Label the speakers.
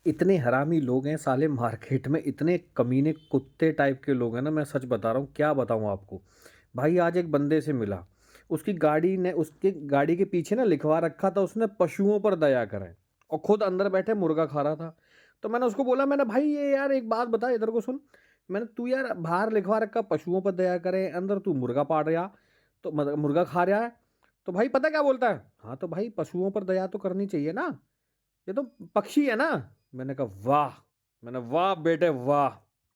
Speaker 1: इतने हरामी लोग हैं साले मार्केट में, इतने कमीने कुत्ते टाइप के लोग हैं ना, मैं सच बता रहा हूँ, क्या बताऊँ आपको। भाई आज एक बंदे से मिला, उसकी गाड़ी ने, उसके गाड़ी के पीछे ना लिखवा रखा था उसने, पशुओं पर दया करें, और खुद अंदर बैठे मुर्गा खा रहा था। तो मैंने उसको बोला, मैंने भाई ये यार एक बात बता, इधर को सुन। मैंने तू यार बाहर लिखवा रखा पशुओं पर दया करें, अंदर तू मुर्गा पाड़ रहा, तो मतलब मुर्गा खा रहा है। तो भाई पता क्या बोलता है, हाँ तो भाई पशुओं पर दया तो करनी चाहिए ना, ये तो पक्षी है ना। मैंने कहा वाह, मैंने वाह बेटे वाह।